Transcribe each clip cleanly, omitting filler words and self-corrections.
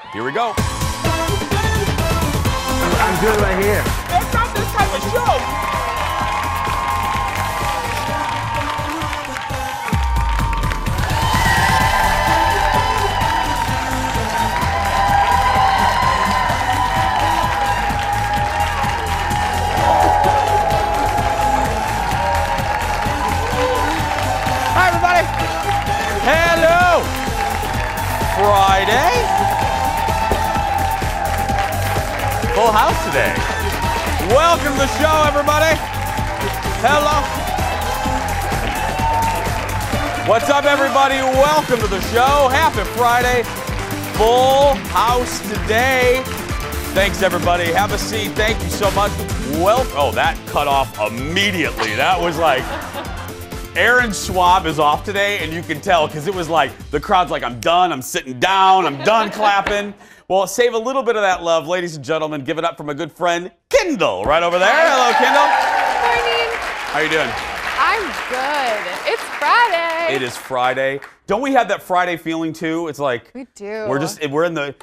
Here we go. I'm good right here. That's not this type of show. Hello! Friday. Full house today. Welcome to the show, everybody. Hello. What's up, everybody? Welcome to the show. Happy Friday. Full house today. Thanks, everybody. Have a seat. Thank you so much. Oh, that cut off immediately. That was like... Aaron Schwab is off today, and you can tell because it was like, the crowd's like, I'm done, I'm sitting down, I'm done clapping. Well, save a little bit of that love, ladies and gentlemen. Give it up for my good friend, Kendall, right over there. Hello, Kendall. Morning. How you doing? I'm good. It's Friday. It is Friday. Don't we have that Friday feeling too? It's like we do. We're in a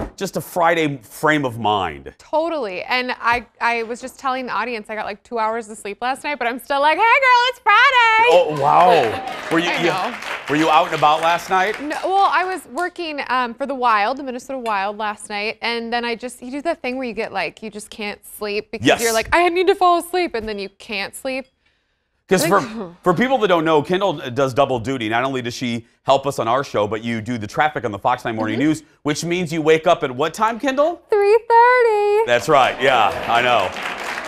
Friday frame of mind. Totally. And I was just telling the audience I got like 2 hours of sleep last night, but I'm still like, hey girl, it's Friday. Oh wow. Were you out and about last night? No, well, I was working for the Minnesota Wild last night, and then you do that thing where you get like you just can't sleep because you're like, I need to fall asleep, and then you can't sleep. Because for people that don't know, Kendall does double duty. Not only does she help us on our show, but you do the traffic on the Fox 9 Morning News, which means you wake up at what time, Kendall? 3:30. That's right. Yeah, I know.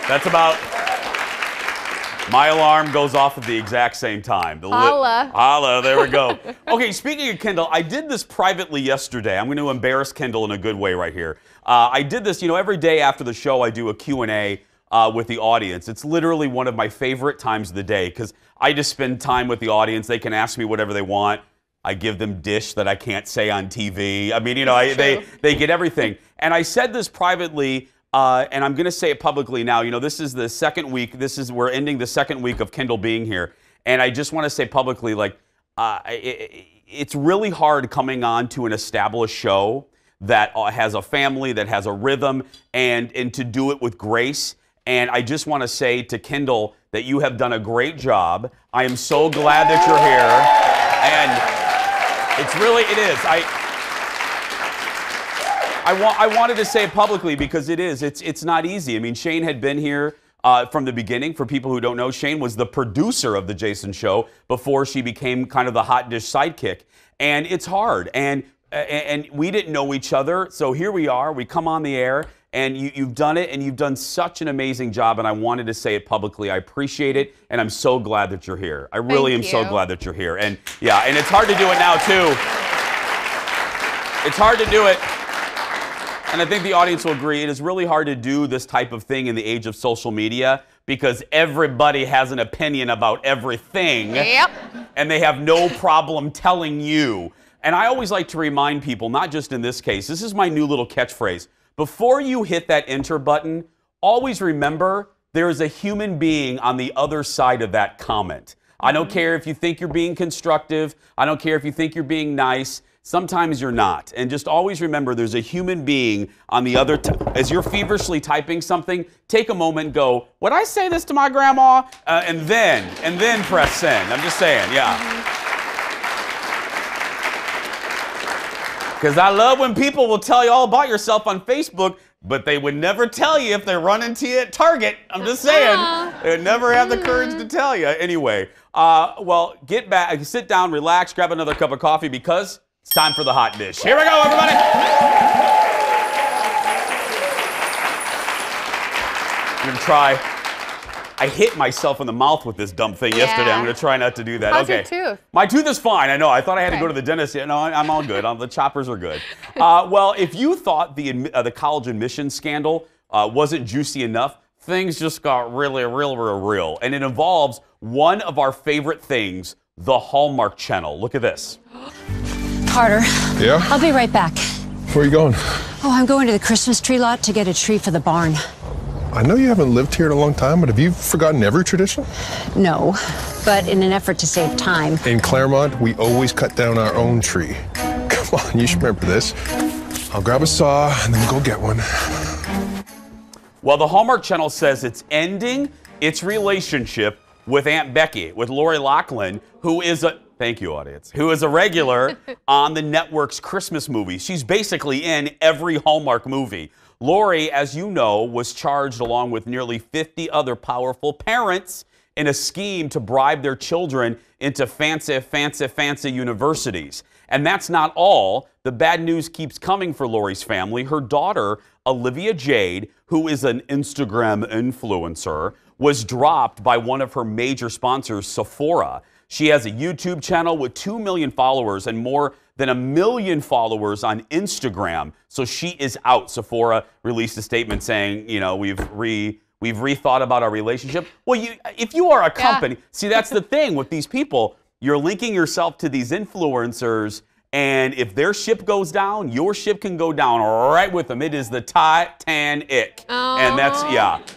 That's about... My alarm goes off at the exact same time. Holla. Holla, there we go. Okay, speaking of Kendall, I did this privately yesterday. I'm going to embarrass Kendall in a good way right here. I did this, every day after the show I do a Q&A with the audience. It's literally one of my favorite times of the day because I just spend time with the audience. They can ask me whatever they want. I give them dish that I can't say on TV. I mean, they get everything. And I said this privately, and I'm going to say it publicly now. This is the second week. We're ending the second week of Kendall being here. And I just want to say publicly, like, it's really hard coming on to an established show that has a family, that has a rhythm, and to do it with grace. And I just want to say to Kendall that you have done a great job. I am so glad that you're here. And it is. I wanted to say it publicly because it's not easy. I mean, Shane had been here from the beginning. For people who don't know, Shane was the producer of The Jason Show before she became kind of the hot dish sidekick. And it's hard. And we didn't know each other. So here we are. We come on the air. And you've done it, and you've done such an amazing job, and I wanted to say it publicly. I appreciate it, and I'm so glad that you're here. I really am so glad that you're here. And yeah, and it's hard to do it now, too. It's hard to do it. And I think the audience will agree. It is really hard to do this type of thing in the age of social media because everybody has an opinion about everything. Yep. And they have no problem telling you. And I always like to remind people, not just in this case, this is my new little catchphrase. Before you hit that enter button, always remember there is a human being on the other side of that comment. I don't care if you think you're being constructive. I don't care if you think you're being nice. Sometimes you're not. And just always remember there's a human being on the other... As you're feverishly typing something, take a moment and go, would I say this to my grandma? And then press send. I'm just saying, yeah. Because I love when people will tell you all about yourself on Facebook, but they would never tell you if they're running to you at Target. I'm just saying. They would never have the courage to tell you. Anyway, well, get back, sit down, relax, grab another cup of coffee because it's time for the hot dish. Here we go, everybody. I'm going to try. I hit myself in the mouth with this dumb thing yesterday. I'm going to try not to do that. How's your tooth? My tooth is fine. I know. I thought I had to go to the dentist. No, I'm all good. The choppers are good. Well, if you thought the college admissions scandal wasn't juicy enough, things just got really real. And it involves one of our favorite things, the Hallmark Channel. Look at this. Carter. Yeah? I'll be right back. Where are you going? Oh, I'm going to the Christmas tree lot to get a tree for the barn. I know you haven't lived here in a long time, but have you forgotten every tradition? No, but in an effort to save time. In Claremont, we always cut down our own tree. Come on, you should remember this. I'll grab a saw and then go get one. Well, the Hallmark Channel says it's ending its relationship with Aunt Becky, with Lori Loughlin, who is a, thank you, audience, who is a regular on the network's Christmas movies. She's basically in every Hallmark movie. Lori, as you know, was charged along with nearly 50 other powerful parents in a scheme to bribe their children into fancy universities. And that's not all. The bad news keeps coming for Lori's family. Her daughter, Olivia Jade, who is an Instagram influencer, was dropped by one of her major sponsors, Sephora. She has a YouTube channel with 2 million followers and more than 1 million followers on Instagram. So she is out. Sephora released a statement saying, you know, we've rethought about our relationship. Well, if you are a company, see, that's the thing with these people. You're linking yourself to these influencers, and if their ship goes down, your ship can go down right with them. It is the Titanic. Oh. And that's,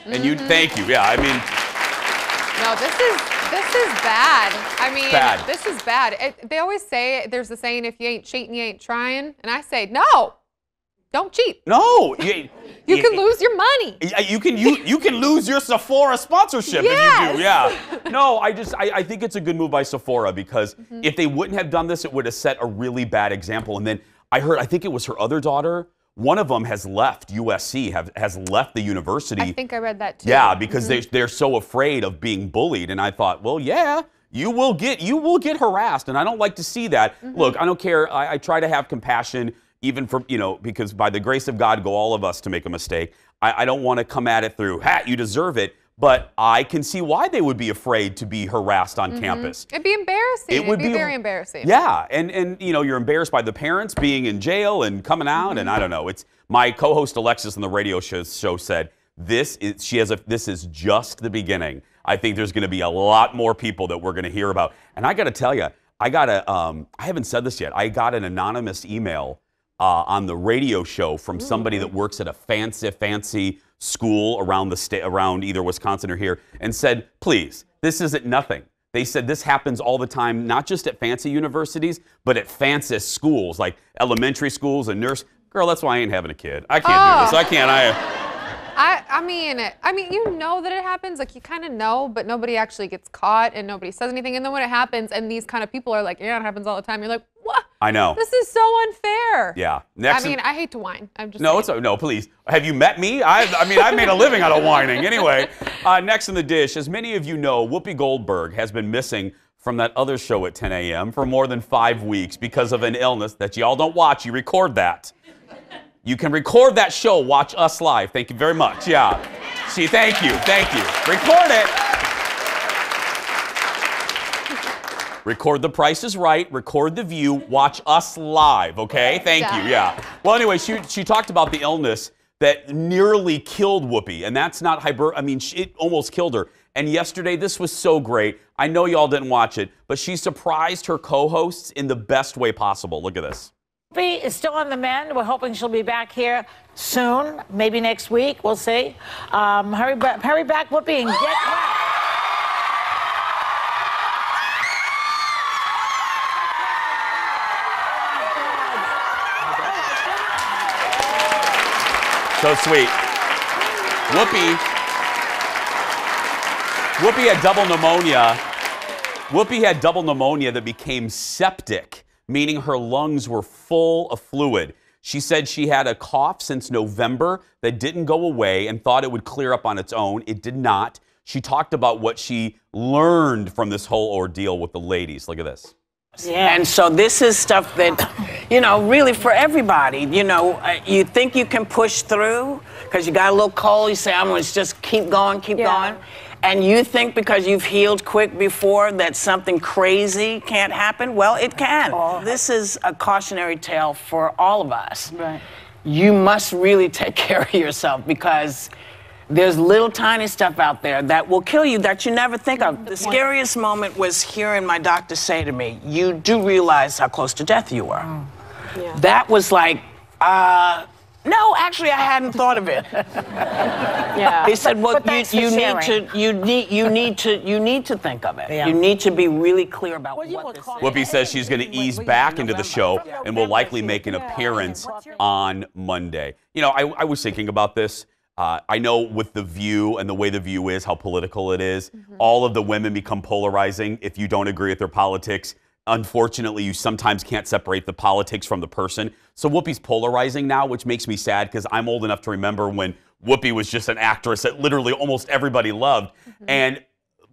and you, thank you. Yeah, I mean. No, this is bad. I mean, bad. This is bad. They always say, there's a saying, if you ain't cheating, you ain't trying. And I say, no, don't cheat. No. You can lose your money. You can lose your Sephora sponsorship if you do. Yeah. No, I think it's a good move by Sephora because if they wouldn't have done this, it would have set a really bad example. And then I think it was her other daughter. One of them has left USC, has left the university. I think I read that too. Yeah, because they're so afraid of being bullied. And I thought, well, yeah, you will get harassed, and I don't like to see that. Look, I don't care. I try to have compassion. Even for, because by the grace of God go all of us to make a mistake. I don't want to come at it through, you deserve it. But I can see why they would be afraid to be harassed on campus. It'd be embarrassing. It'd be very embarrassing. Yeah, and you're embarrassed by the parents being in jail and coming out, and I don't know. It's my co-host Alexis on the radio show said this is just the beginning. I think there's going to be a lot more people that we're going to hear about. And I got to tell you, I haven't said this yet. I got an anonymous email on the radio show from somebody that works at a fancy school around the state, around either Wisconsin or here, and said, please, this isn't nothing. They said this happens all the time, not just at fancy universities, but at fancy schools, like elementary schools and nurse. Girl, that's why I ain't having a kid. I can't do this. I can't. I mean, you know that it happens. Like, you kind of know, but nobody actually gets caught and nobody says anything. And then when it happens and these kind of people are like, yeah, it happens all the time. You're like, what? I know. This is so unfair. Yeah. I hate to whine. I'm just no, please. Have you met me? I made a living out of whining. Anyway, next in the dish, as many of you know, Whoopi Goldberg has been missing from that other show at 10 a.m. for more than 5 weeks because of an illness that y'all don't watch. You record that. You can record that show, watch us live. Thank you very much. Yeah. See, thank you. Record it. Record The Price is Right, record The View, watch us live, okay? Thank you, yeah. Well, anyway, she talked about the illness that nearly killed Whoopi, and that's not it almost killed her. And yesterday, this was so great. I know y'all didn't watch it, but she surprised her co-hosts in the best way possible. Look at this. Whoopi is still on the mend. We're hoping she'll be back here soon, maybe next week. We'll see. Hurry back, Whoopi, and get well. So sweet. Whoopi had double pneumonia. Whoopi had double pneumonia that became septic, meaning her lungs were full of fluid. She said she had a cough since November that didn't go away and thought it would clear up on its own. It did not. She talked about what she learned from this whole ordeal with the ladies. Look at this. Yeah. And so this is stuff that, really for everybody, you think you can push through because you got a little cold, you say, I'm going to just keep going. And you think because you've healed quick before that something crazy can't happen? Well, it can. Oh. This is a cautionary tale for all of us. Right. You must really take care of yourself because there's little tiny stuff out there that will kill you that you never think of. The scariest moment was hearing my doctor say to me, you do realize how close to death you were. Oh. Yeah. That was like, No, actually, I hadn't thought of it. Yeah. He said, "Well, But thanks for you sharing. need to think of it. Yeah. You need to be really clear about Well, you what will this call is." Whoopi says she's going to ease back into the show and will likely make an appearance on Monday. You know, I was thinking about this. I know with The View and the way The View is, how political it is, all of the women become polarizing if you don't agree with their politics. Unfortunately, you sometimes can't separate the politics from the person. So Whoopi's polarizing now, which makes me sad because I'm old enough to remember when Whoopi was just an actress that literally almost everybody loved. And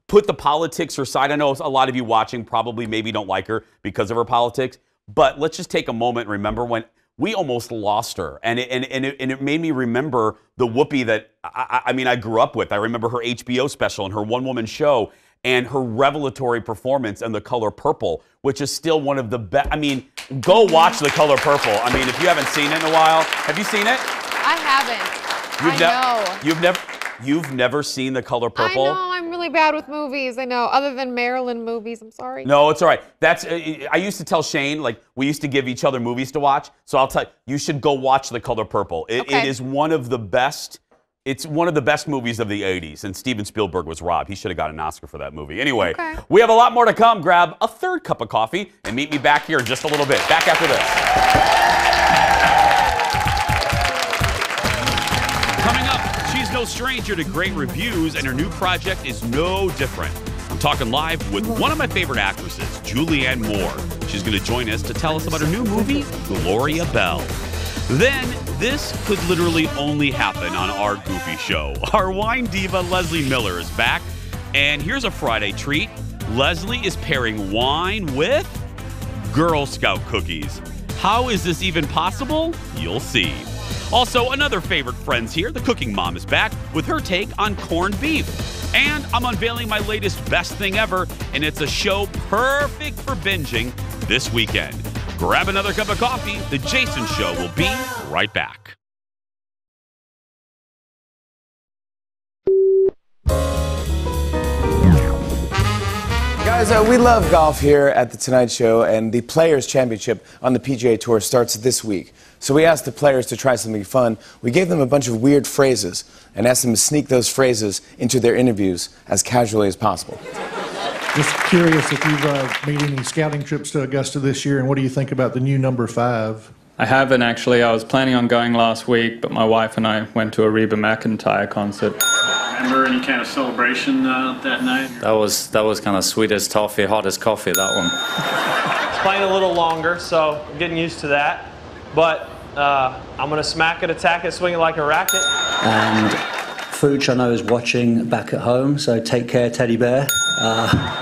put the politics aside. I know a lot of you watching probably maybe don't like her because of her politics, but let's just take a moment and remember when we almost lost her. And it made me remember the Whoopi that, I mean, I grew up with. I remember her HBO special and her one-woman show and her revelatory performance in The Color Purple, which is still one of the best. I mean, go watch The Color Purple. I mean, if you haven't seen it in a while, have you seen it? I haven't. You've never seen The Color Purple? I know, I'm really bad with movies. I know, other than Marilyn movies. I'm sorry. No, it's all right. That's I used to tell Shane, like, we used to give each other movies to watch. So I'll tell you, you should go watch The Color Purple. It is one of the best. It's one of the best movies of the 80s, and Steven Spielberg was robbed. He should have got an Oscar for that movie. Anyway, we have a lot more to come. Grab a third cup of coffee and meet me back here in just a little bit. Back after this. Coming up, she's no stranger to great reviews, and her new project is no different. I'm talking live with one of my favorite actresses, Julianne Moore. She's going to join us to tell us about her new movie, Gloria Bell. Then, this could literally only happen on our Goofy show. Our wine diva, Leslie Miller, is back. And here's a Friday treat. Leslie is pairing wine with Girl Scout cookies. How is this even possible? You'll see. Also, another favorite friends here, the cooking mom, is back with her take on corned beef. And I'm unveiling my latest best thing ever, and it's a show perfect for binging this weekend. Grab another cup of coffee. The Jason Show will be right back. Guys, we love golf here at The Tonight Show, and the Players' Championship on the PGA Tour starts this week. So we asked the players to try something fun. We gave them a bunch of weird phrases and asked them to sneak those phrases into their interviews as casually as possible. Just curious if you've made any scouting trips to Augusta this year, and what do you think about the new number 5? I haven't actually. I was planning on going last week, but my wife and I went to a Reba McEntire concert. Remember any kind of celebration that night? That was kind of sweet as toffee, hot as coffee, that one. Playing a little longer, so I'm getting used to that. But I'm going to smack it, attack it, swing it like a racket. And Fooch, I know, is watching back at home, so take care, teddy bear.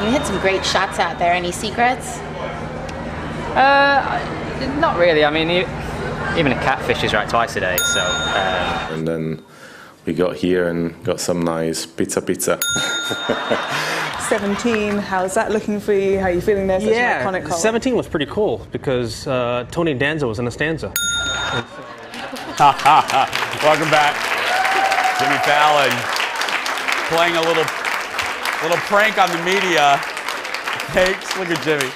You hit some great shots out there. Any secrets? Not really. I mean, even a Catfish is right twice a day, so... And then we got here and got some nice pizza. 17, how's that looking for you? How are you feeling there? Such an iconic color. 17 was pretty cool because Tony Danza was in a stanza. Welcome back. Jimmy Fallon playing a little prank on the media. Thanks, look at Jimmy.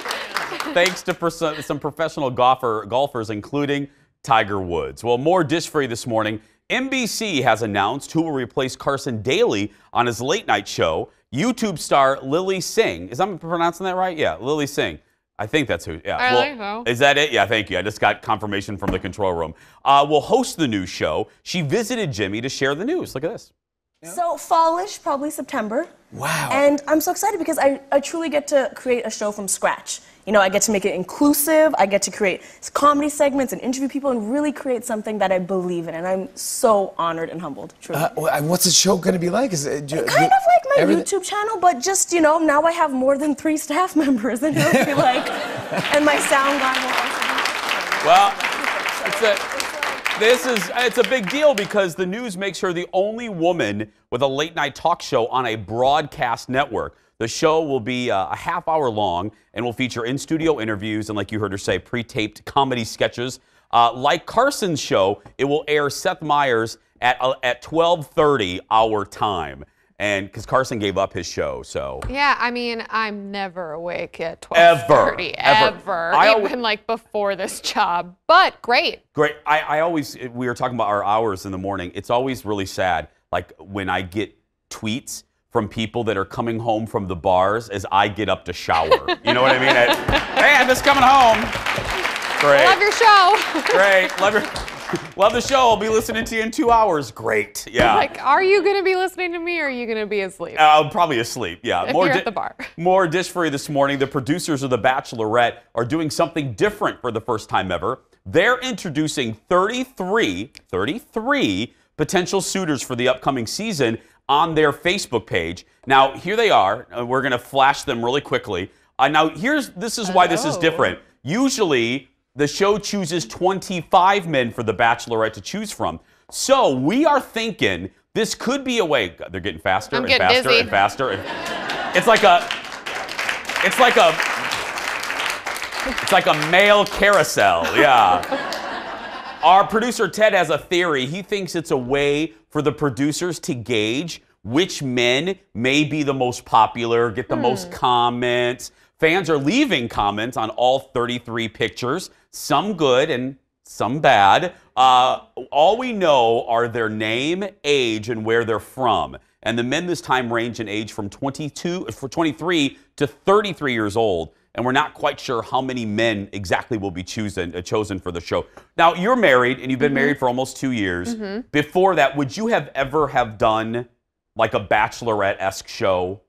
Thanks to some professional golfers, including Tiger Woods. Well, more dish for you this morning. NBC has announced who will replace Carson Daly on his late night show. YouTube star Lily Singh. Is I'm pronouncing that right? Yeah, Lily Singh. I think that's who. Yeah. I think so. Is that it? Yeah, thank you. I just got confirmation from the control room. Will host the new show. She visited Jimmy to share the news. Look at this. So fallish, probably September. Wow. And I'm so excited because I truly get to create a show from scratch. You know, I get to make it inclusive. I get to create comedy segments and interview people and really create something that I believe in. And I'm so honored and humbled, truly. What's the show going to be like? Is it kind of like my YouTube channel, but just, you know, now I have more than 3 staff members. And it'll be like, and my sound guy will also be. Well, it's a big deal because the news makes her the only woman with a late night talk show on a broadcast network. The show will be a half hour long and will feature in-studio interviews and, like you heard her say, pre-taped comedy sketches. Like Carson's show, it will air Seth Meyers at 12:30 our time. And because Carson gave up his show, so. Yeah, I mean, I'm never awake at 12:30 ever. Even like before this job, but great. Great. We were talking about our hours in the morning. It's always really sad, like when I get tweets from people that are coming home from the bars as I get up to shower. You know what I mean? Hey, I'm just coming home. Great. Love your show. Great. Love the show. I'll be listening to you in 2 hours. Great. Yeah. Like, are you going to be listening to me or are you going to be asleep? Probably asleep. Yeah. If you're at the bar. More dish for you this morning. The producers of The Bachelorette are doing something different for the first time ever. They're introducing 33 potential suitors for the upcoming season on their Facebook page. Now, here they are. We're going to flash them really quickly. Now, this is why this is different. Usually, the show chooses 25 men for The Bachelorette to choose from. So we are thinking this could be a way. They're getting faster and faster and faster. It's like a male carousel. Yeah. Our producer Ted has a theory. He thinks it's a way for the producers to gauge which men may be the most popular, get the most comments. Fans are leaving comments on all 33 pictures, some good and some bad. All we know are their name, age, and where they're from. And the men this time range in age from 23 to 33 years old. And we're not quite sure how many men exactly will be chosen for the show. Now, you're married, and you've been married for almost 2 years. Before that, would you have ever done like a Bachelorette-esque show?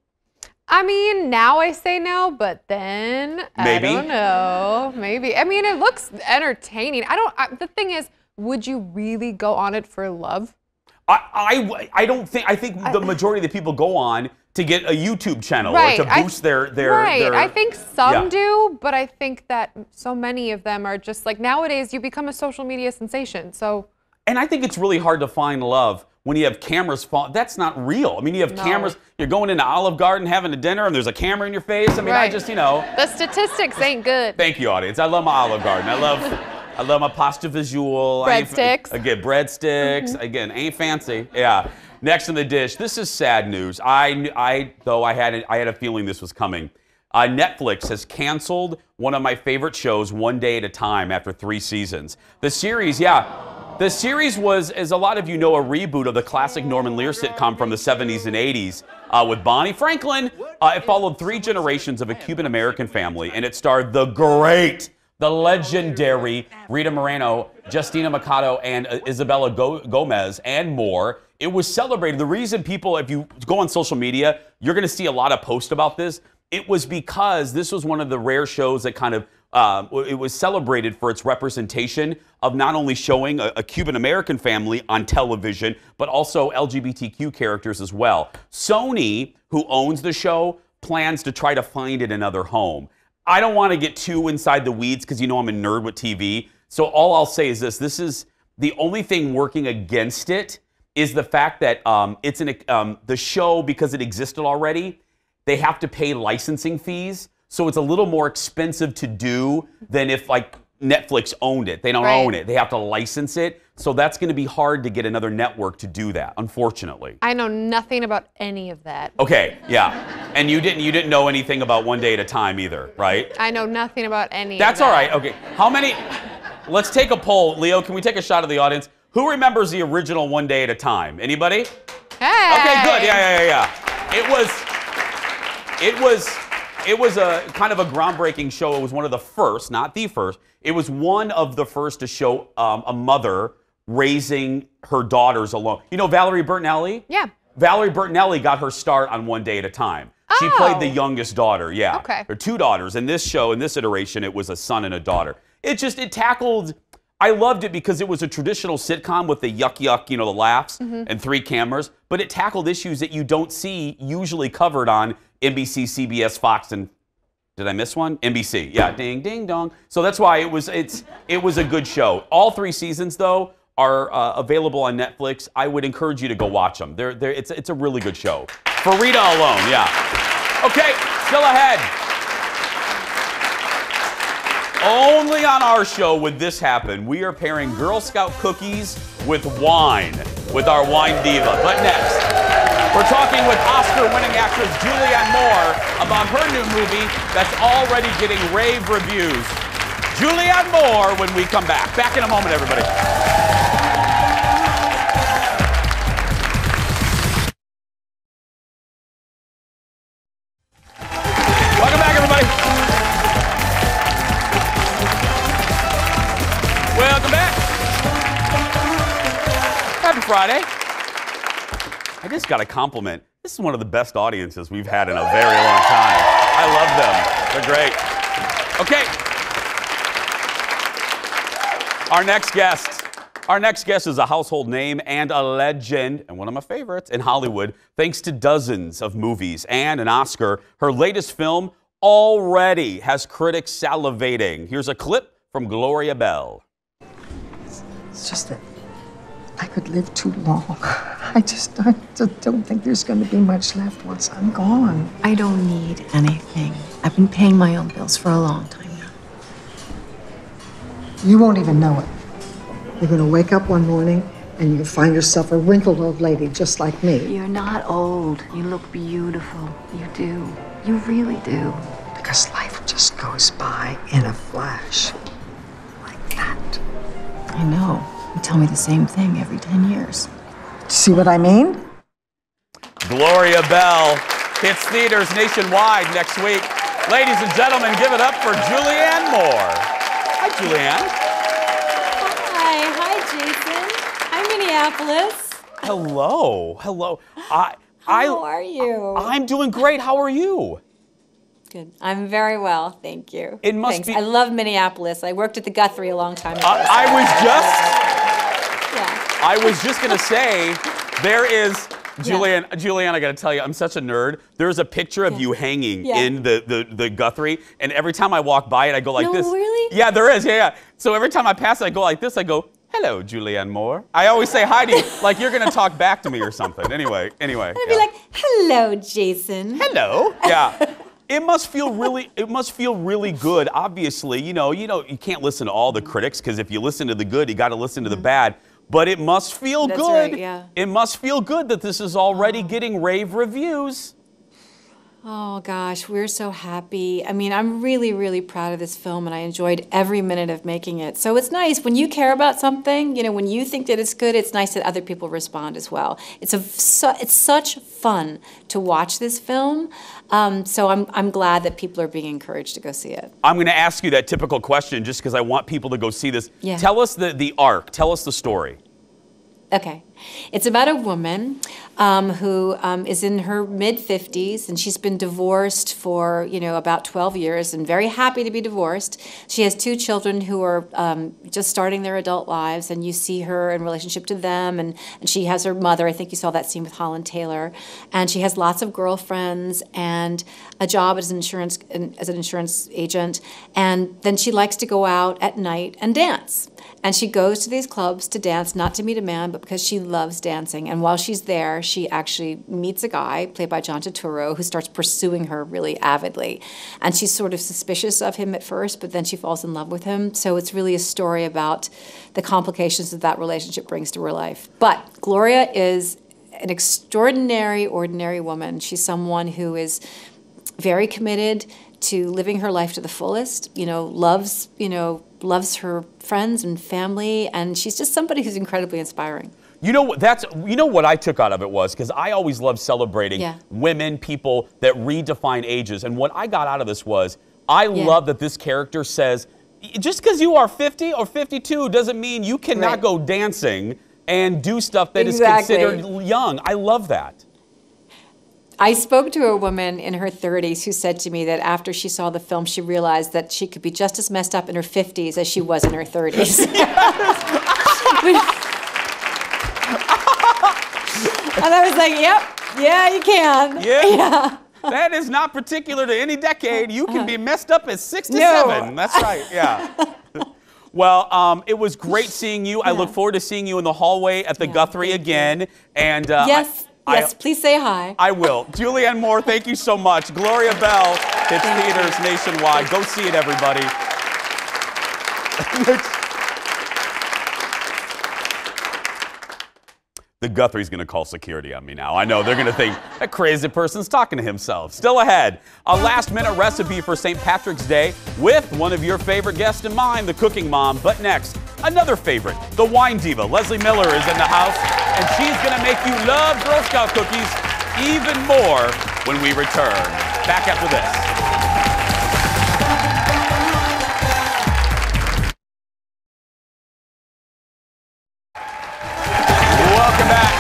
I mean, now I say no, but then maybe. I don't know. Maybe. I mean, it looks entertaining. The thing is, would you really go on it for love? I don't think. I think the majority of the people go on to get a YouTube channel or to boost their. Right. I think some do, but I think that so many of them are just like nowadays. You become a social media sensation. So. And I think it's really hard to find love when you have cameras. That's not real. I mean, you have cameras. You're going into Olive Garden having a dinner, and there's a camera in your face. I mean, I just, The statistics ain't good. Thank you, audience. I love my Olive Garden. I love my pasta visual. Breadsticks. Again, breadsticks. Again, ain't fancy. Yeah. Next in the dish. This is sad news. I had a feeling this was coming. Netflix has canceled one of my favorite shows, One Day at a Time, after 3 seasons. The series was, as a lot of you know, a reboot of the classic Norman Lear sitcom from the 70s and 80s with Bonnie Franklin. It followed 3 generations of a Cuban-American family, and it starred the legendary Rita Moreno, Justina Mercado, and Isabella Gomez, and more. It was celebrated. The reason people, if you go on social media, you're going to see a lot of posts about this. It was because this was one of the rare shows that kind of it was celebrated for its representation of not only showing a Cuban-American family on television, but also LGBTQ characters as well. Sony, who owns the show, plans to try to find it another home. I don't want to get too inside the weeds because I'm a nerd with TV. So all I'll say is this is the only thing working against it is the fact that the show, because it existed already, they have to pay licensing fees. So it's a little more expensive to do than if Netflix owned it. They don't own it. They have to license it. So that's going to be hard to get another network to do that, unfortunately. I know nothing about any of that. Okay, yeah. And you didn't know anything about One Day at a Time either, right? I know nothing about any That's of that. All right. Okay. How many? Let's take a poll. Leo, can we take a shot of the audience? Who remembers the original One Day at a Time? Anybody? Hey. Okay, good. Yeah. It was a kind of a groundbreaking show. It was one of the first, not the first. It was one of the first to show a mother raising her daughters alone. You know Valerie Bertinelli? Yeah. Valerie Bertinelli got her start on One Day at a Time. She played the youngest daughter, yeah. Okay. There are 2 daughters. In this show, in this iteration, it was a son and a daughter. It tackled, I loved it because it was a traditional sitcom with the yuck, the laughs and 3 cameras, but it tackled issues that you don't see usually covered on NBC, CBS, Fox, and did I miss one? NBC. Yeah, ding, ding, dong. So that's why it was a good show. All 3 seasons, though, are available on Netflix. I would encourage you to go watch them. It's a really good show. For Rita alone, yeah. Okay, still ahead. Only on our show would this happen. We are pairing Girl Scout cookies with wine with our wine diva. But next. We're talking with Oscar-winning actress Julianne Moore about her new movie that's already getting rave reviews. Julianne Moore when we come back. Back in a moment, everybody. Welcome back, everybody. Welcome back. Happy Friday. I just got a compliment. This is one of the best audiences we've had in a very long time. I love them. They're great. Okay. Our next guest is a household name and a legend, and one of my favorites in Hollywood, thanks to dozens of movies and an Oscar. Her latest film already has critics salivating. Here's a clip from Gloria Bell. It's just that I could live too long. I just don't think there's going to be much left once I'm gone. I don't need anything. I've been paying my own bills for a long time now. You won't even know it. You're going to wake up one morning and you'll find yourself a wrinkled old lady just like me. You're not old. You look beautiful. You do. You really do. Because life just goes by in a flash. Like that. I know. You tell me the same thing every 10 years. See what I mean? Gloria Bell hits theaters nationwide next week. Ladies and gentlemen, give it up for Julianne Moore. Hi, Julianne. Hi, Jason. Hi, Minneapolis. Hello. How are you? I'm doing great. How are you? Good. I'm very well, thank you. It must be. I love Minneapolis. I worked at the Guthrie a long time ago. I was just gonna say, there is Julianne, I gotta tell you, I'm such a nerd. There's a picture of you hanging in the Guthrie, and every time I walk by it, I go like this. Really? Yeah, there is. Yeah. So every time I pass it, I go like this. I go, "Hello, Julianne Moore." I always say hi to you, like you're gonna talk back to me or something. Anyway. I'd be like, "Hello, Jason." Hello. Yeah. It must feel really good. Obviously, you can't listen to all the critics, because if you listen to the good, you got to listen to the bad. But it must feel good. Right, yeah. It must feel good that this is already getting rave reviews. Oh gosh, we're so happy. I mean, I'm really, really proud of this film, and I enjoyed every minute of making it. So it's nice when you care about something, when you think that it's good, it's nice that other people respond as well. It's such fun to watch this film. So I'm glad that people are being encouraged to go see it. I'm going to ask you that typical question just because I want people to go see this. Yeah. Tell us the arc. Tell us the story. Okay. It's about a woman who is in her mid-50s, and she's been divorced for, about 12 years and very happy to be divorced. She has 2 children who are just starting their adult lives, and you see her in relationship to them, and she has her mother. I think you saw that scene with Holland Taylor. And she has lots of girlfriends and a job as an insurance agent. And then she likes to go out at night and dance. And she goes to these clubs to dance, not to meet a man, but because she loves dancing. And while she's there, she actually meets a guy, played by John Turturro, who starts pursuing her really avidly. And she's sort of suspicious of him at first, but then she falls in love with him. So it's really a story about the complications that relationship brings to her life. But Gloria is an extraordinary, ordinary woman. She's someone who is very committed to living her life to the fullest, loves her friends and family, and she's just somebody who's incredibly inspiring. What I took out of it was, because I always love celebrating women, people that redefine ages, and what I got out of this was, I love that this character says, just because you are 50 or 52 doesn't mean you cannot go dancing and do stuff that is considered young. I love that. I spoke to a woman in her 30s who said to me that after she saw the film, she realized that she could be just as messed up in her 50s as she was in her 30s. And I was like, yeah, you can. Yeah. That is not particular to any decade. You can be messed up at 67. That's right, yeah. Well, it was great seeing you. I look forward to seeing you in the hallway at the Guthrie again. And yes, please say hi. I will. Julianne Moore, thank you so much. Gloria Bell hits theaters nationwide. Go see it, everybody. The Guthrie's going to call security on me now. I know they're going to think that crazy person's talking to himself. Still ahead, a last-minute recipe for St. Patrick's Day with one of your favorite guests in mind, the cooking mom. But next, another favorite, the wine diva. Leslie Miller is in the house, and she's going to make you love Girl Scout cookies even more when we return. Back after this. Welcome back.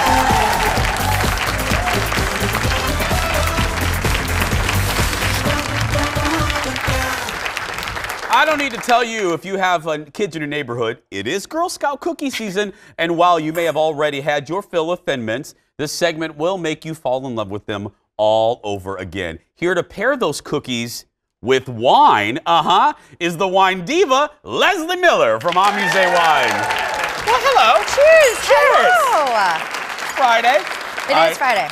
I don't need to tell you, if you have kids in your neighborhood, it is Girl Scout cookie season. And while you may have already had your fill of Thin Mints, this segment will make you fall in love with them all over again. Here to pair those cookies with wine, is the wine diva, Leslie Miller from Amusé Wine. Well, hello. Cheers. Friday. It is Friday.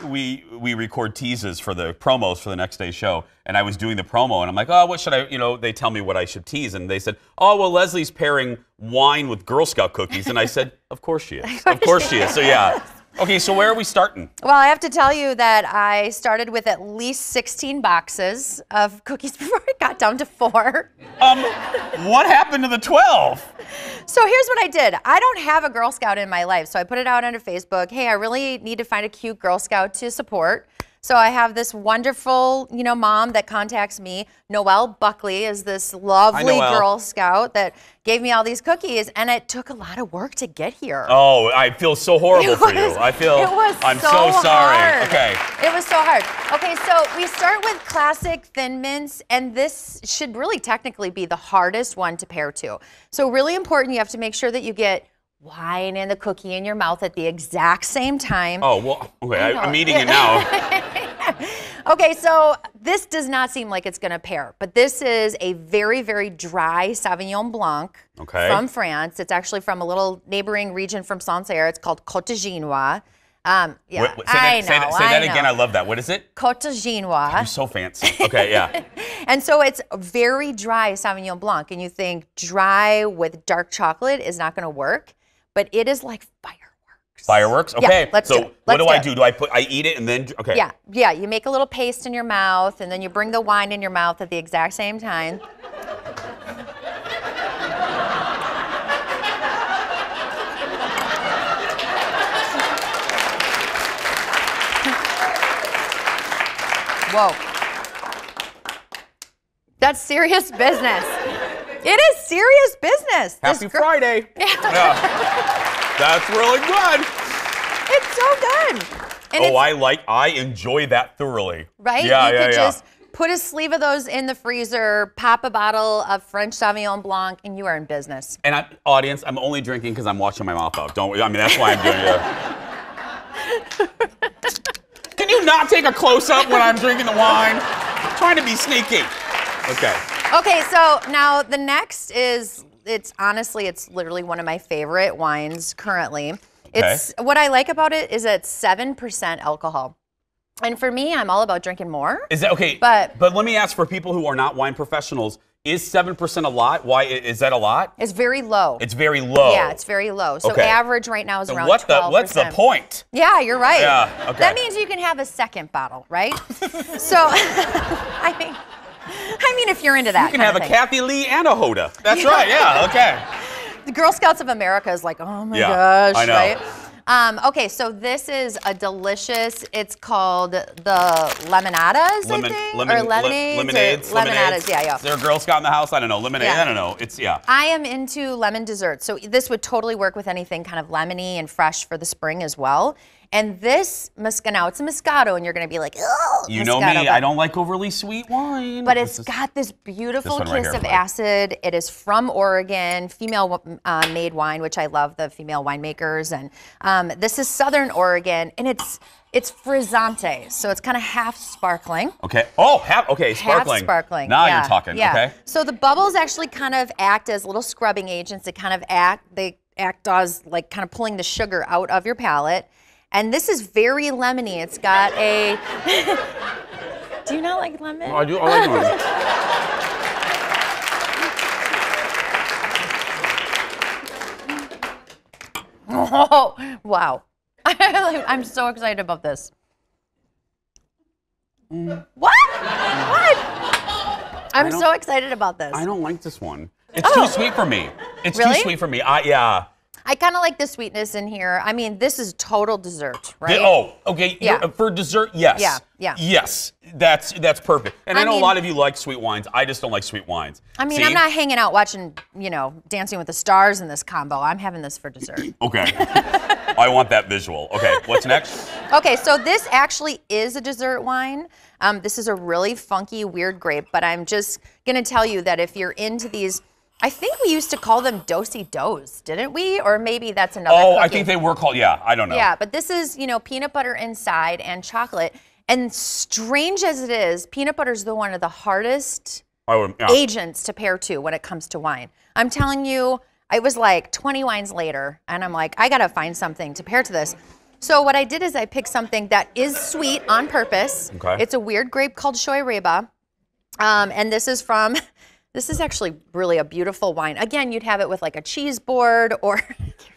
We record teases for the promos for the next day's show, and I was doing the promo, and I'm like, oh, what should I, they tell me what I should tease, and they said, oh, well, Leslie's pairing wine with Girl Scout cookies, and I said, of course she is. Of course she is. So yeah. Okay, so where are we starting? Well, I have to tell you that I started with at least 16 boxes of cookies before I got down to 4. What happened to the 12? So here's what I did. I don't have a Girl Scout in my life, so I put it out onto Facebook. Hey, I really need to find a cute Girl Scout to support. So I have this wonderful, mom that contacts me. Noelle Buckley is this lovely Girl Scout that gave me all these cookies, and it took a lot of work to get here. Oh, I feel so horrible for you. I'm so sorry. Hard. Okay. It was so hard. Okay, so we start with classic Thin Mints, and this should really technically be the hardest one to pair to. So really important, you have to make sure that you get wine and the cookie in your mouth at the exact same time. Oh, well, okay, I'm eating it now. Okay, so this does not seem like it's gonna pair, but this is a very, very dry Sauvignon Blanc from France. It's actually from a little neighboring region from Sancerre. It's called Côte d'Ginois. Say that again. I love that. What is it? Côte d'Ginois. You're so fancy. Okay, yeah. And so it's very dry Sauvignon Blanc, and you think dry with dark chocolate is not gonna work, but it is like fireworks. Fireworks? Okay. Yeah, let's do it. What do I do? I eat it and then, okay. Yeah, you make a little paste in your mouth, and then you bring the wine in your mouth at the exact same time. Whoa. That's serious business. It is serious business. Happy Friday. Yeah. That's really good. It's so good. And I enjoy that thoroughly. Right? Yeah, you could just put a sleeve of those in the freezer, pop a bottle of French Sauvignon Blanc, and you are in business. And audience, I'm only drinking because I'm washing my mouth out. That's why I'm doing it. Can you not take a close-up when I'm drinking the wine? I'm trying to be sneaky. Okay. Okay, so now the next is, it's literally one of my favorite wines currently. It's what I like about it is it's 7% alcohol. And for me, I'm all about drinking more. Is that okay? But let me ask, for people who are not wine professionals, is 7% a lot? Why is that a lot? It's very low. It's very low. Yeah, it's very low. So average right now is around 12%. What's the point? Yeah, you're right. Yeah, okay. That means you can have a second bottle, right? So, I mean, if you're into that. You can have a Kathy Lee and a Hoda. That's right. Yeah. Okay. The Girl Scouts of America is like, oh my gosh, I know. right? Okay, so this is a delicious. It's called the lemonadas, I think, or lemonades. Lemonadas. Yeah. Is there a Girl Scout in the house? I don't know. Lemonade. Yeah. I don't know. I am into lemon desserts, so this would totally work with anything kind of lemony and fresh for the spring as well. And this Moscato, it's a Moscato, and you're going to be like, oh, you know me, I don't like overly sweet wine. But it's got this beautiful kiss of acid. It is from Oregon, female-made wine, which I love, the female winemakers. And this is Southern Oregon, and it's frizzante, so it's kind of half sparkling. Okay. Oh, sparkling. Half sparkling. Now you're talking. Yeah. Okay. So the bubbles actually kind of act as little scrubbing agents. They act as like kind of pulling the sugar out of your palate. And this is very lemony. It's got a... Do you not like lemon? Oh, I do. I like lemon. Oh, wow. I'm so excited about this. What? What? I'm so excited about this. I don't like this one. It's too sweet for me. It's Really? too sweet for me. Yeah. I kind of like the sweetness in here. I mean, this is total dessert, right? Okay. Yeah. For dessert, yes. Yeah. Yes, that's perfect. And I know a mean- lot of you like sweet wines. I just don't like sweet wines. I mean, See? I'm not hanging out watching, Dancing with the Stars in this combo. I'm having this for dessert. Okay. I want that visual. Okay, what's next? Okay, so this actually is a dessert wine. This is a really funky, weird grape, but I'm just gonna tell you that if you're into these, I think we used to call them do-si-dos, didn't we? Or maybe that's another Oh, cookie. I think they were called, I don't know. Yeah, but this is, peanut butter inside and chocolate. And strange as it is, peanut butter is one of the hardest agents to pair to when it comes to wine. I'm telling you, it was like 20 wines later, and I'm like, I gotta find something to pair to this. So what I did is I picked something that is sweet on purpose. Okay. It's a weird grape called Reba. And this is actually really a beautiful wine. Again, you'd have it with like a cheese board or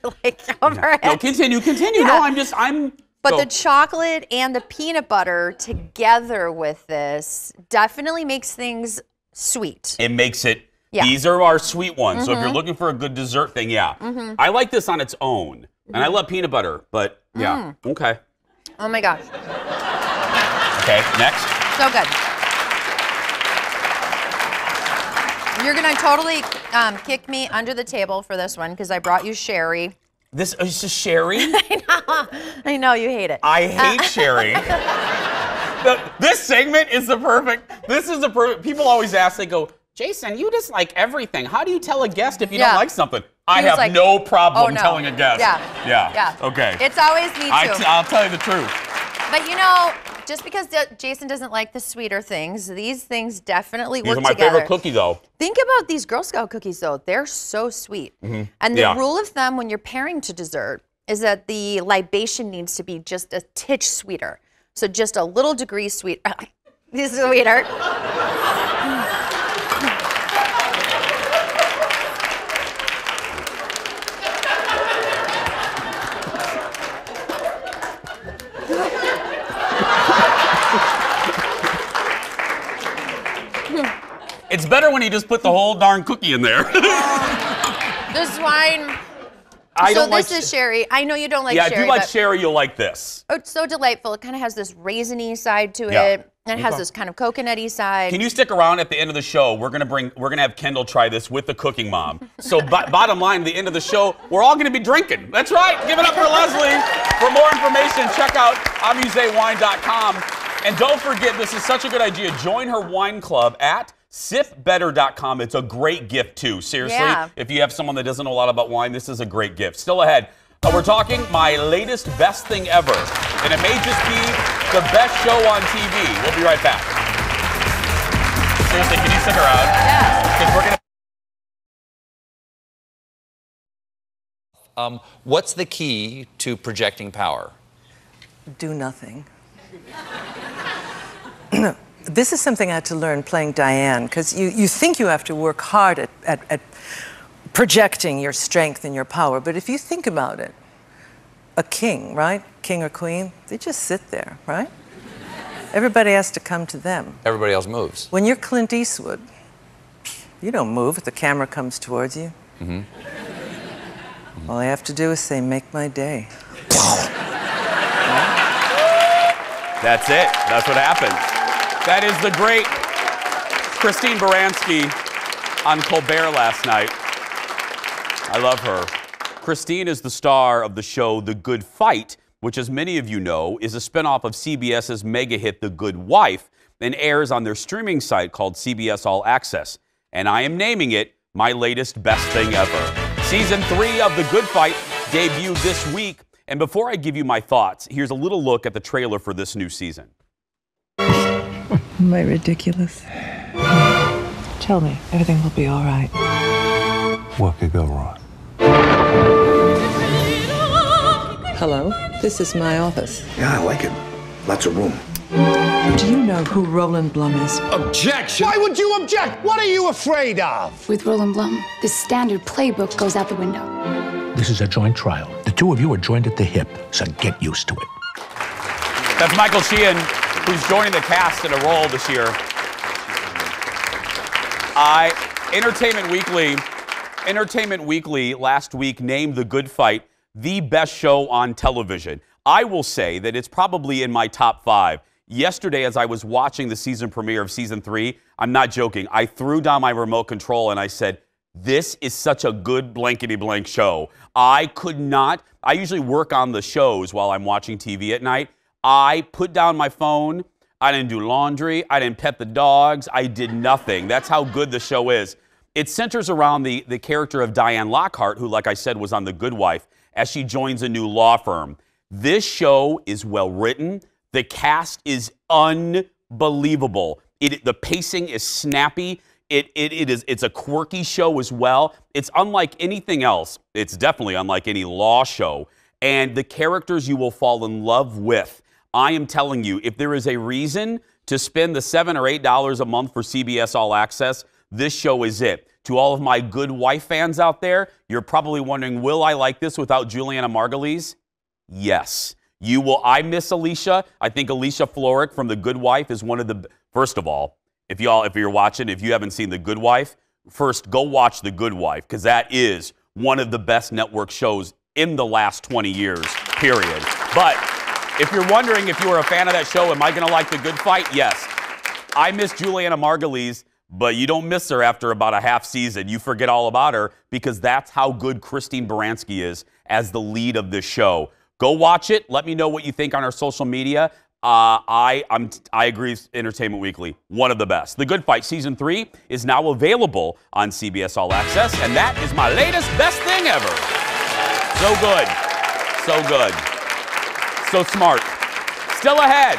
you're like over it. No, continue. Yeah. No, But the chocolate and the peanut butter together with this definitely makes things sweet. It makes it, Yeah. these are our sweet ones. So if you're Mhm. looking for a good dessert thing, Mhm. I like this on its own. And I love peanut butter, but okay. Oh my gosh, Okay, next. so good. You're gonna totally kick me under the table for this one because I brought you sherry. This is sherry? I know you hate it. I hate sherry. This segment is the perfect, people always ask, they go, Jason, you just like everything. How do you tell a guest if you don't like something? I was have like, no problem "Oh, no." telling a guest. Yeah. Okay. It's always me too. I'll tell you the truth. But just because Jason doesn't like the sweeter things, these things definitely These work are my together. favorite cookie, though. Think about these Girl Scout cookies, though. They're so sweet. Mhm. And the Yeah. rule of thumb when you're pairing to dessert is that the libation needs to be just a titch sweeter. So just a little degree sweet. This is sweeter. It's better when you just put the whole darn cookie in there. This wine. This is sherry. I know you don't like yeah, sherry. if you like but sherry, you'll like this. it's so delightful. It kind of has this raisiny side to Yeah. it. And it has Okay. this kind of coconutty side. Can you stick around at the end of the show? We're gonna have Kendall try this with the cooking mom. So bottom line, at the end of the show, we're all gonna be drinking. That's right. Give it up for Leslie. For more information, check out amusewine.com. And don't forget, this is such a good idea. Join her wine club at sipbetter.com. It's a great gift too. Seriously, Yeah. if you have someone that doesn't know a lot about wine, this is a great gift. Still ahead. We're talking my latest best thing ever. And it may just be the best show on TV. We'll be right back. Seriously, can you stick around? Yeah. Because we're gonna. What's the key to projecting power? Do nothing. This is something I had to learn playing Diane, because you think you have to work hard at projecting your strength and your power, but if you think about it, a king, right? King or queen, they just sit there, right? Everybody has to come to them. Everybody else moves. When you're Clint Eastwood, you don't move if the camera comes towards you. Mm-hmm. All I have to do is say, make my day. That's it. That's what happens. That is the great Christine Baranski on Colbert last night. I love her. Christine is the star of the show The Good Fight, which, as many of you know, is a spinoff of CBS's mega hit The Good Wife and airs on their streaming site called CBS All Access. And I am naming it my latest best thing ever. Season 3 of The Good Fight debuted this week. And before I give you my thoughts, here's a little look at the trailer for this new season. Am I ridiculous? Tell me, everything will be all right. What could go wrong? Hello, this is my office. Yeah, I like it. Lots of room. Do you know who Roland Blum is? Objection! Why would you object? What are you afraid of? With Roland Blum, the standard playbook goes out the window. This is a joint trial. The two of you are joined at the hip, so get used to it. That's Michael Sheehan, who's joining the cast in a role this year. Entertainment Weekly last week named The Good Fight the best show on television. I will say that it's probably in my top 5. Yesterday, as I was watching the season premiere of season 3, I'm not joking, I threw down my remote control and I said, this is such a good blankety-blank show. I usually work on the shows while I'm watching TV at night. I put down my phone. I didn't do laundry. I didn't pet the dogs. I did nothing. That's how good the show is. It centers around the character of Diane Lockhart, who, like I said, was on The Good Wife, as she joins a new law firm. This show is well written. The cast is unbelievable. The pacing is snappy. It's a quirky show as well. It's unlike anything else. It's definitely unlike any law show. And the characters you will fall in love with. I am telling you, if there is a reason to spend the $7 or $8 a month for CBS All Access, this show is it. To all of my Good Wife fans out there, you're probably wondering, will I like this without Julianne Moore? Yes. You will. I miss Alicia. I think Alicia Florrick from The Good Wife is one of the... First of all, if you're watching, if you haven't seen The Good Wife, first go watch The Good Wife, because that is one of the best network shows in the last 20 years, period. But if you're wondering if you were a fan of that show, am I going to like The Good Fight? Yes. I miss Julianne Moore, but you don't miss her after about a half season. You forget all about her because that's how good Christine Baranski is as the lead of this show. Go watch it. Let me know what you think on our social media. I agree with Entertainment Weekly. One of the best. The Good Fight Season 3 is now available on CBS All Access, and that is my latest best thing ever. So good. So good. So smart. Still ahead.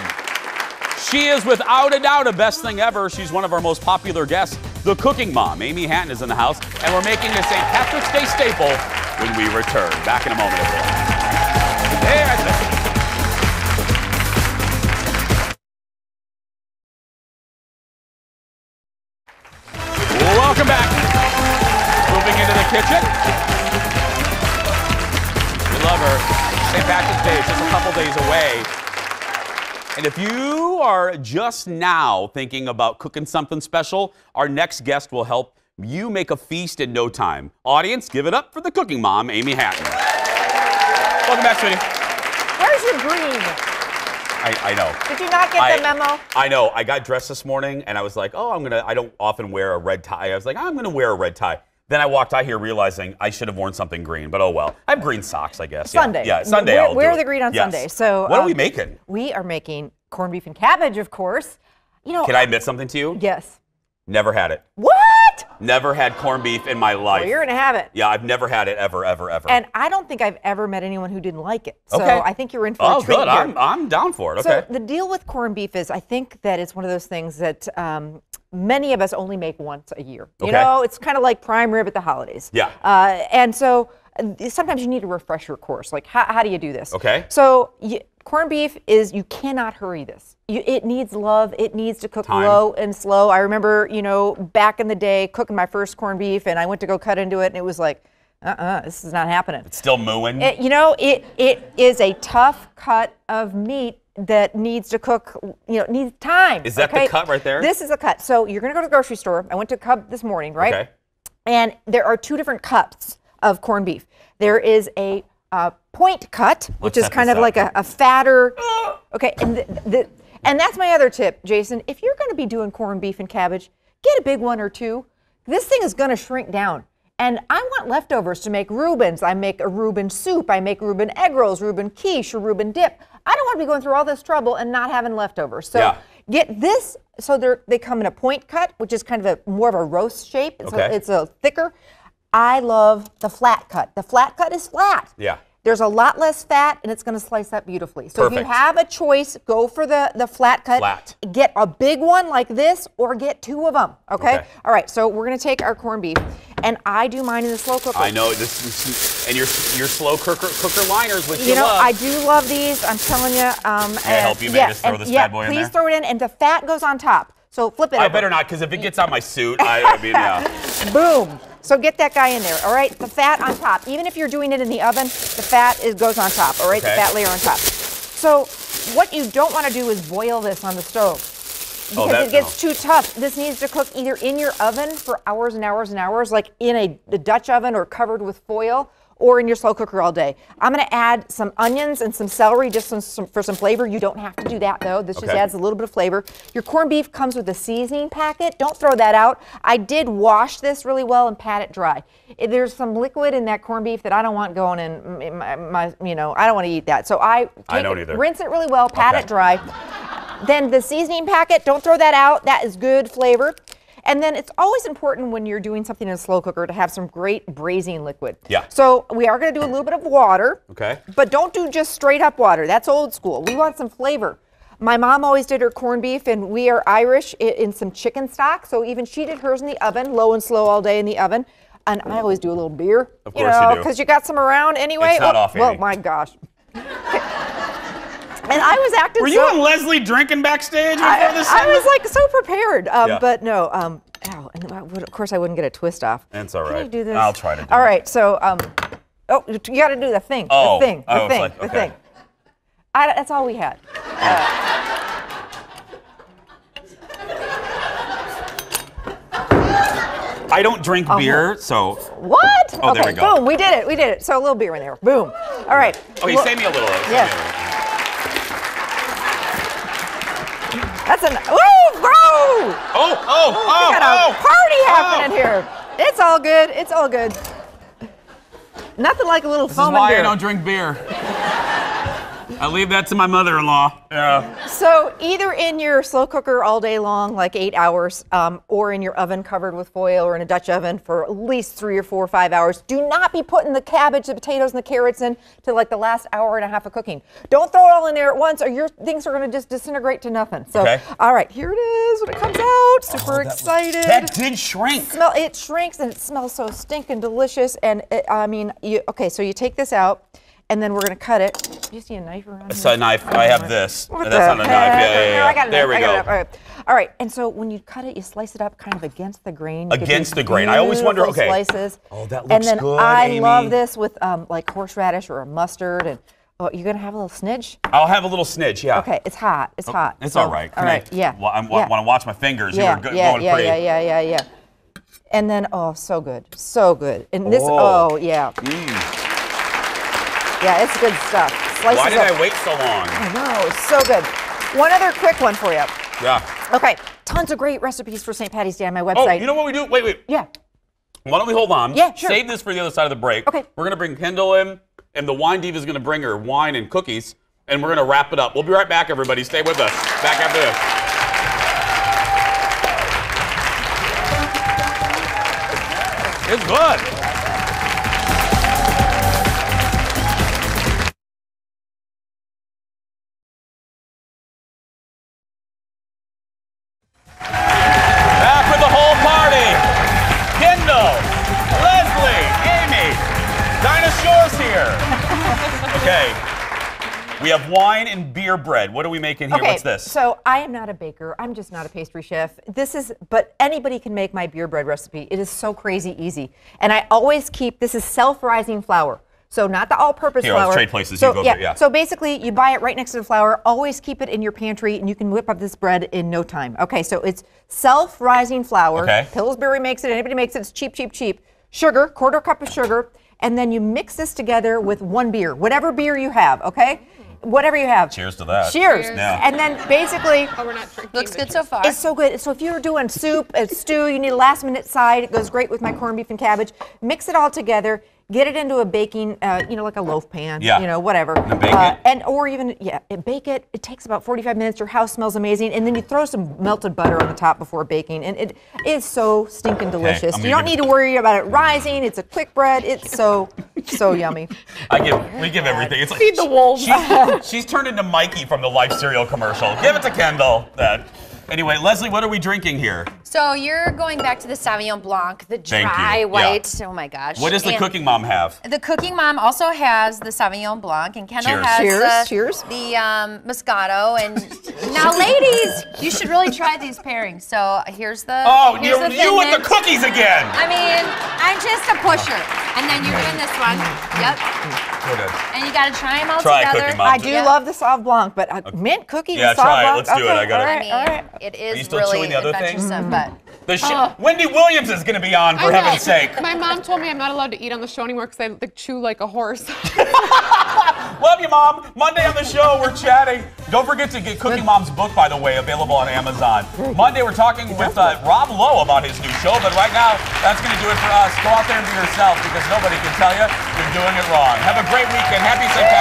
She is without a doubt a best thing ever. She's one of our most popular guests, the cooking mom. Amy Hatton is in the house, and we're making a St. Patrick's Day staple when we return. Back in a moment, everyone. Welcome back. Moving into the kitchen. We love her. St. Patrick's Day is just a couple days away. And if you are just now thinking about cooking something special, our next guest will help you make a feast in no time. Audience, give it up for the cooking mom, Amy Hatton. Welcome back, sweetie. Where's your green? I know. Did you not get the memo? I know. I got dressed this morning, and I was like, oh, I don't often wear a red tie. I was like, I'm going to wear a red tie. Then I walked out here realizing I should have worn something green, but oh well. I have green socks, I guess. Sunday. Yeah, Sunday Wear the green on Sunday. So what are we making? We are making corned beef and cabbage, of course. You know. Can I admit something to you? Yes. Never had it. What? Never had corned beef in my life. Well, you're going to have it. Yeah, I've never had it ever, ever, ever. And I don't think I've ever met anyone who didn't like it. So okay. I think you're in for a treat good. here. I'm down for it. Okay. So the deal with corned beef is I think that it's one of those things that many of us only make once a year. You know, it's kind of like prime rib at the holidays. Yeah. And so sometimes you need a refresher course. Like, how do you do this? Okay. So corned beef is, you cannot hurry this. It needs love. It needs to cook low and slow. I remember, back in the day, cooking my first corned beef, and I went to go cut into it, and it was like, this is not happening. It's still mooing. It is a tough cut of meat that needs to cook, needs time. Is that the cut right there? This is a cut. So you're going to go to the grocery store. I went to Cub this morning, right? Okay. And there are two different cuts of corned beef. There is a point cut, which is kind of like a fatter, okay, and that's my other tip, Jason. If you're going to be doing corned beef and cabbage, get a big one or two. This thing is going to shrink down. And I want leftovers to make Reubens. I make a Reuben soup. I make Reuben egg rolls, Reuben quiche, or Reuben dip. I don't want to be going through all this trouble and not having leftovers. So get this. So they come in a point cut, which is kind of more of a roast shape. It's a thicker. I love the flat cut. The flat cut is flat. Yeah. There's a lot less fat, and it's going to slice up beautifully. So if you have a choice, go for the flat cut. Get a big one like this, or get two of them, okay? All right, so we're going to take our corned beef, and I do mine in the slow cooker. I know, and your slow cooker liners, which you know, love. I do love these, I'm telling you. Can I help you, man? Just throw this bad boy in there? Please throw it in, and the fat goes on top. So flip it over. I better not, because if it gets on my suit, I mean, yeah. Boom. So get that guy in there, all right? The fat on top. Even if you're doing it in the oven, the fat goes on top, all right? Okay. The fat layer on top. So what you don't want to do is boil this on the stove. Because it gets too tough. This needs to cook either in your oven for hours and hours and hours, like in a Dutch oven or covered with foil, or in your slow cooker all day. I'm gonna add some onions and some celery just for some flavor. You don't have to do that though. This just adds a little bit of flavor. Your corned beef comes with a seasoning packet. Don't throw that out. I did wash this really well and pat it dry. There's some liquid in that corned beef that I don't want going in my you know, I don't want to eat that. So I don't either. Rinse it really well, pat it dry. Then the seasoning packet, don't throw that out. That is good flavor. And then it's always important when you're doing something in a slow cooker to have some great braising liquid. Yeah. So we are going to do a little bit of water. Okay. But don't do just straight up water. That's old school. We want some flavor. My mom always did her corned beef, and we are Irish in some chicken stock. So even she did hers in the oven, low and slow all day in the oven. And I always do a little beer. Of course you do. Because you got some around anyway. It's not off, Amy. Well, my gosh. And I was acting. Were you and Leslie drinking backstage before this? I was like so prepared, but no. Ow, and of course I wouldn't get a twist off. That's all right. Can you do this? I'll try to do All right, so oh, you got to do the thing. Oh, the thing. the thing. That's all we had. I don't drink beer, so. What? Oh, okay, there we go. Boom, we did it. So a little beer in there. Boom. All right. Okay, save me a little. Yeah. That's an, woo, bro! Oh! We got a party happening here. It's all good. It's all good. Nothing like a little foam and beer. This is why I don't drink beer. I leave that to my mother-in-law. Yeah. So either in your slow cooker all day long, like 8 hours, or in your oven covered with foil or in a Dutch oven for at least 3 or 4 or 5 hours. Do not be putting the cabbage, the potatoes, and the carrots in to like the last hour and a half of cooking. Don't throw it all in there at once or your things are gonna just disintegrate to nothing. So, all right, here it is when it comes out. Super excited. That did shrink. It shrinks and it smells so stinking delicious. And I mean, okay, so you take this out. And then we're going to cut it. Do you see a knife around It's here? a knife. I have this. What That's not a knife. Yeah. I got it. There we go. All right. And so when you cut it, you slice it up kind of against the grain. Against the grain. I always wonder, okay. Slices. Oh, that looks good, And then good, I Amy. love this with like horseradish or a mustard. And you're going to have a little snidge? I'll have a little snidge, yeah. Okay. It's hot. It's hot. It's all right. All right. Yeah. Well, I want to watch my fingers. Yeah. You were going pretty. Yeah. And then, so good. So good. And this, yeah. Yeah, it's good stuff. Slices Why did I wait so long? I know, it's so good. One other quick one for you. Yeah. Okay, tons of great recipes for St. Patty's Day on my website. Oh, you know what we do? Wait. Yeah. Why don't we hold on? Yeah, sure. Save this for the other side of the break. Okay. We're going to bring Kendall in, and the wine diva is going to bring her wine and cookies, and we're going to wrap it up. We'll be right back, everybody. Stay with us. Back after this. It's good. Back with the whole party. Kendall, Leslie, Amy, Dinah Shore's here. Okay. We have wine and beer bread. What are we making here? Okay, What's this? So I am not a baker. I'm just not a pastry chef. But anybody can make my beer bread recipe. It is so crazy easy. And I always keep, this is self-rising flour. So not the all-purpose flour. Here, trade places. So, you go there, yeah. So basically, you buy it right next to the flour. Always keep it in your pantry, and you can whip up this bread in no time. Okay, so it's self-rising flour. Okay. Pillsbury makes it. Anybody makes it. It's cheap, cheap, cheap. Sugar, 1/4 cup of sugar, and then you mix this together with one beer, whatever beer you have. Okay. Whatever you have. Cheers to that. Cheers. Yeah. And then basically, we're not drinking. Looks good so far. it's so good. So if you're doing soup, a stew, you need a last minute side. It goes great with my corned beef and cabbage. Mix it all together. Get it into a baking, like a loaf pan. Yeah. Whatever. And bake it. Or even, bake it. It takes about 45 minutes. Your house smells amazing. And then you throw some melted butter on the top before baking. And it is so stinking delicious. I'm You don't need to worry about it rising. It's a quick bread. It's so yummy. We give everything. It's like Feed the wolves. She's turned into Mikey from the Life cereal commercial. Give it to Kendall. Anyway, Leslie, what are we drinking here? So you're going back to the Sauvignon Blanc, the dry white. Oh my gosh. What does the Cooking Mom have? The Cooking Mom also has the Sauvignon Blanc, and Kendall has the Moscato. And now, ladies, you should really try these pairings. So here's the. Oh, you with the cookies again. I mean, I'm just a pusher. And then you're doing this one. Yep. And you got to try them all together. I do love the Sauv Blanc, but mint cookies. Yeah, try it. Let's do it. I got it. All right. It is really adventuresome, but. Wendy Williams is going to be on, for heaven's sake. My mom told me I'm not allowed to eat on the show anymore because I chew like a horse. Love you, Mom. Monday on the show, we're chatting. Don't forget to get Cooking Mom's book, by the way, available on Amazon. Monday, we're talking with Rob Lowe about his new show, but right now, that's going to do it for us. Go out there and be yourself because nobody can tell you you're doing it wrong. Have a great weekend. Happy St.